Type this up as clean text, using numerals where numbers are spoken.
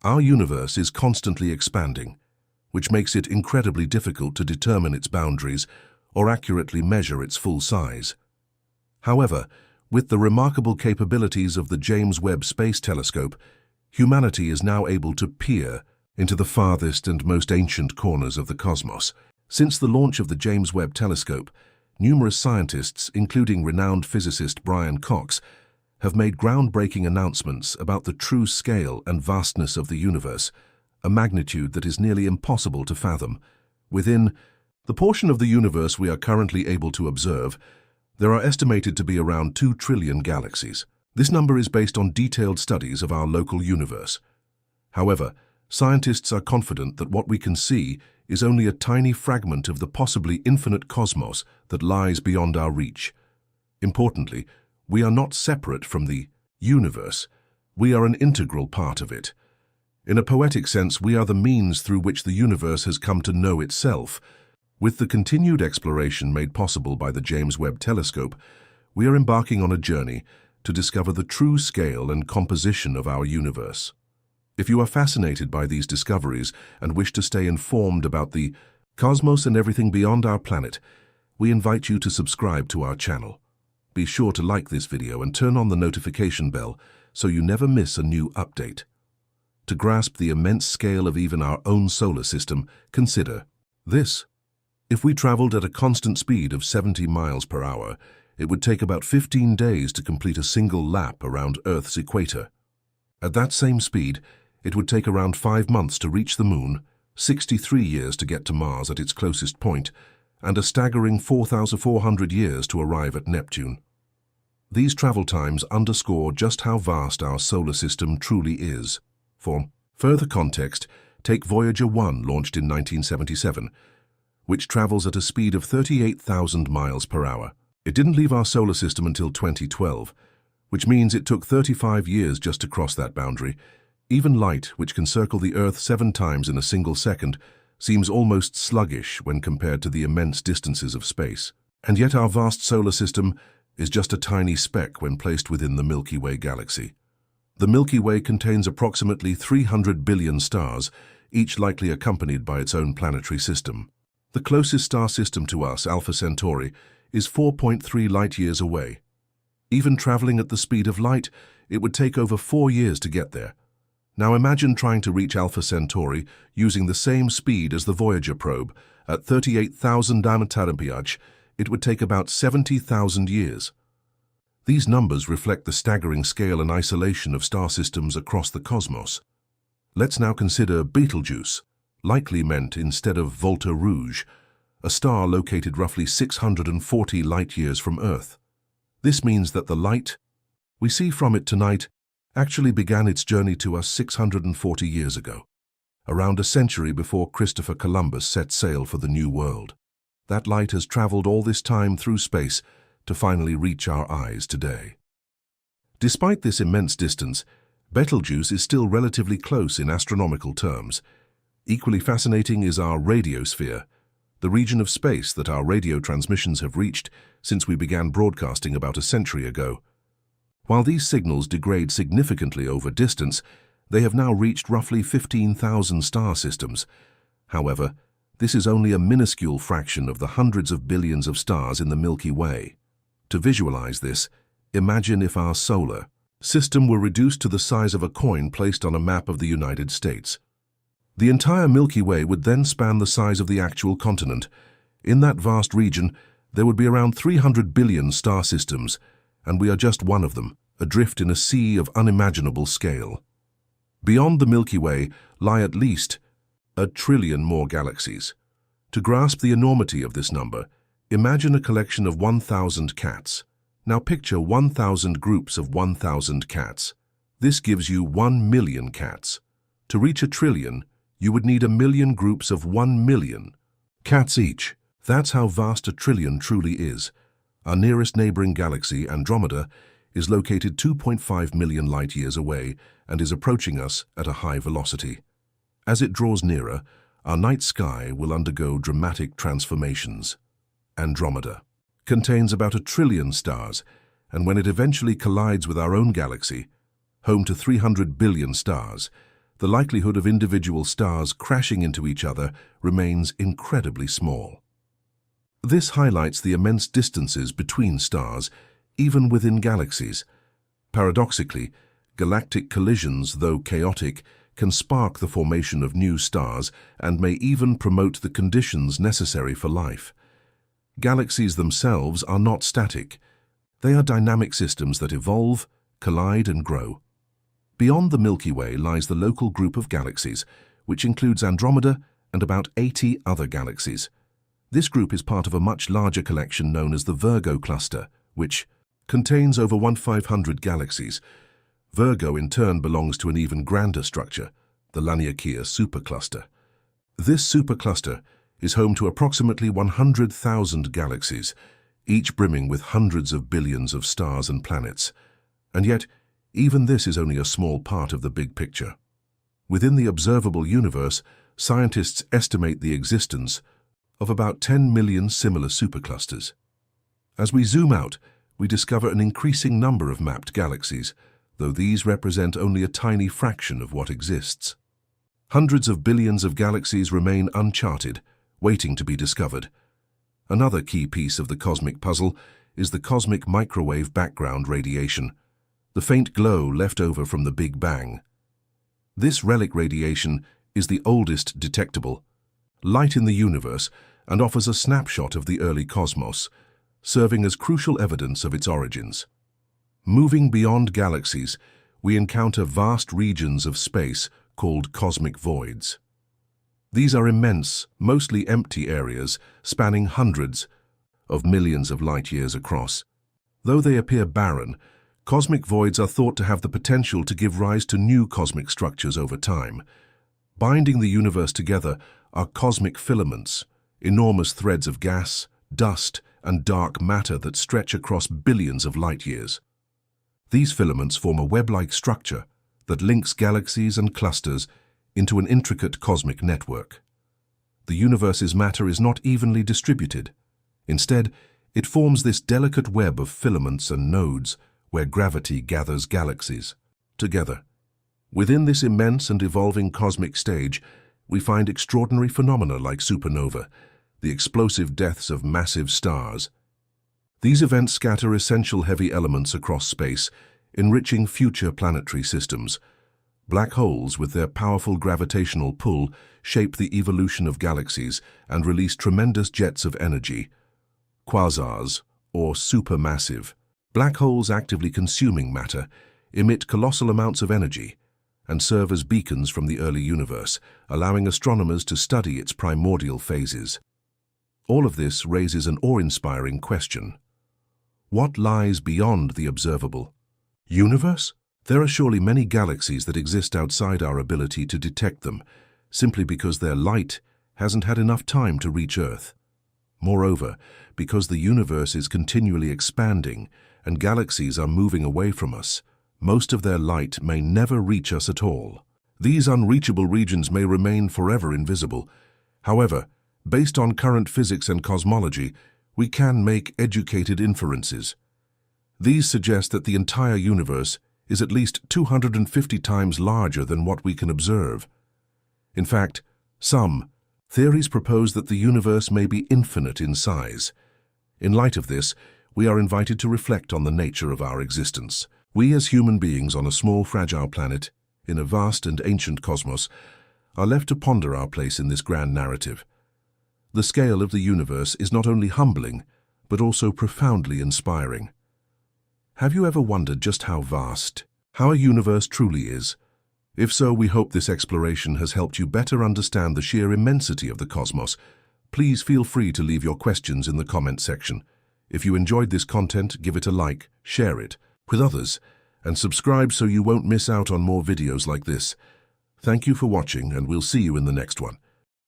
Our universe is constantly expanding, which makes it incredibly difficult to determine its boundaries or accurately measure its full size. However, with the remarkable capabilities of the James Webb Space Telescope, humanity is now able to peer into the farthest and most ancient corners of the cosmos. Since the launch of the James Webb Telescope, numerous scientists, including renowned physicist Brian Cox, have made groundbreaking announcements about the true scale and vastness of the universe, a magnitude that is nearly impossible to fathom. Within the portion of the universe we are currently able to observe, there are estimated to be around 2 trillion galaxies. This number is based on detailed studies of our local universe. However, scientists are confident that what we can see is only a tiny fragment of the possibly infinite cosmos that lies beyond our reach. Importantly, we are not separate from the universe. We are an integral part of it. In a poetic sense, we are the means through which the universe has come to know itself. With the continued exploration made possible by the James Webb Telescope, we are embarking on a journey to discover the true scale and composition of our universe. If you are fascinated by these discoveries and wish to stay informed about the cosmos and everything beyond our planet, we invite you to subscribe to our channel. Be sure to like this video and turn on the notification bell so you never miss a new update. To grasp the immense scale of even our own solar system, consider this. If we traveled at a constant speed of 70 miles per hour, it would take about 15 days to complete a single lap around Earth's equator. At that same speed, it would take around 5 months to reach the Moon, 63 years to get to Mars at its closest point, and a staggering 4,400 years to arrive at Neptune. These travel times underscore just how vast our solar system truly is. For further context, take Voyager 1, launched in 1977, which travels at a speed of 38,000 miles per hour. It didn't leave our solar system until 2012, which means it took 35 years just to cross that boundary. Even light, which can circle the Earth 7 times in a single second, seems almost sluggish when compared to the immense distances of space. And yet our vast solar system is just a tiny speck when placed within the Milky Way galaxy. The Milky Way contains approximately 300 billion stars, each likely accompanied by its own planetary system. The closest star system to us, Alpha Centauri, is 4.3 light-years away. Even traveling at the speed of light, it would take over 4 years to get there. Now imagine trying to reach Alpha Centauri using the same speed as the Voyager probe. At 38,000 km/h, it would take about 70,000 years. These numbers reflect the staggering scale and isolation of star systems across the cosmos. Let's now consider Betelgeuse, likely meant instead of Volta Rouge, a star located roughly 640 light-years from Earth. This means that the light we see from it tonight actually began its journey to us 640 years ago, around a century before Christopher Columbus set sail for the New World. That light has traveled all this time through space to finally reach our eyes today. Despite this immense distance, Betelgeuse is still relatively close in astronomical terms. Equally fascinating is our radiosphere, the region of space that our radio transmissions have reached since we began broadcasting about a century ago. While these signals degrade significantly over distance, they have now reached roughly 15,000 star systems. However, this is only a minuscule fraction of the hundreds of billions of stars in the Milky Way. To visualize this, imagine if our solar system were reduced to the size of a coin placed on a map of the United States. The entire Milky Way would then span the size of the actual continent. In that vast region, there would be around 300 billion star systems, and we are just one of them, adrift in a sea of unimaginable scale. Beyond the Milky Way lie at least 1 trillion more galaxies. To grasp the enormity of this number, imagine a collection of 1,000 cats. Now picture 1,000 groups of 1,000 cats. This gives you 1 million cats. To reach 1 trillion, you would need 1 million groups of 1 million cats each. That's how vast 1 trillion truly is. Our nearest neighboring galaxy, Andromeda, is located 2.5 million light-years away and is approaching us at a high velocity. As it draws nearer, our night sky will undergo dramatic transformations. Andromeda contains about 1 trillion stars, and when it eventually collides with our own galaxy, home to 300 billion stars, the likelihood of individual stars crashing into each other remains incredibly small. This highlights the immense distances between stars, even within galaxies. Paradoxically, galactic collisions, though chaotic, can spark the formation of new stars and may even promote the conditions necessary for life. Galaxies themselves are not static. They are dynamic systems that evolve, collide, and grow. Beyond the Milky Way lies the local group of galaxies, which includes Andromeda and about 80 other galaxies. This group is part of a much larger collection known as the Virgo cluster, which contains over 1,500 galaxies. Virgo in turn belongs to an even grander structure, the Laniakea supercluster. This supercluster is home to approximately 100,000 galaxies, each brimming with hundreds of billions of stars and planets. And yet, even this is only a small part of the big picture. Within the observable universe, scientists estimate the existence of about 10 million similar superclusters. As we zoom out, we discover an increasing number of mapped galaxies, though these represent only a tiny fraction of what exists. Hundreds of billions of galaxies remain uncharted, waiting to be discovered. Another key piece of the cosmic puzzle is the cosmic microwave background radiation, the faint glow left over from the Big Bang. This relic radiation is the oldest detectable light in the universe and offers a snapshot of the early cosmos, serving as crucial evidence of its origins. Moving beyond galaxies, we encounter vast regions of space called cosmic voids. These are immense, mostly empty areas spanning hundreds of millions of light-years across. Though they appear barren, cosmic voids are thought to have the potential to give rise to new cosmic structures over time. Binding the universe together are cosmic filaments, enormous threads of gas, dust, and dark matter that stretch across billions of light-years. These filaments form a web-like structure that links galaxies and clusters into an intricate cosmic network. The universe's matter is not evenly distributed. Instead, it forms this delicate web of filaments and nodes where gravity gathers galaxies together. Within this immense and evolving cosmic stage, we find extraordinary phenomena like supernova, the explosive deaths of massive stars. These events scatter essential heavy elements across space, enriching future planetary systems. Black holes, with their powerful gravitational pull, shape the evolution of galaxies and release tremendous jets of energy. Quasars, or supermassive black holes actively consuming matter, emit colossal amounts of energy and serve as beacons from the early universe, allowing astronomers to study its primordial phases. All of this raises an awe-inspiring question. What lies beyond the observable universe? There are surely many galaxies that exist outside our ability to detect them, simply because their light hasn't had enough time to reach Earth. Moreover, because the universe is continually expanding and galaxies are moving away from us, most of their light may never reach us at all. These unreachable regions may remain forever invisible. However, based on current physics and cosmology, we can make educated inferences. These suggest that the entire universe is at least 250 times larger than what we can observe. In fact, some theories propose that the universe may be infinite in size. In light of this, we are invited to reflect on the nature of our existence. We as human beings on a small, fragile planet, in a vast and ancient cosmos, are left to ponder our place in this grand narrative. The scale of the universe is not only humbling, but also profoundly inspiring. Have you ever wondered just how vast our universe truly is? If so, we hope this exploration has helped you better understand the sheer immensity of the cosmos. Please feel free to leave your questions in the comment section. If you enjoyed this content, give it a like, share it with others, and subscribe so you won't miss out on more videos like this. Thank you for watching, and we'll see you in the next one.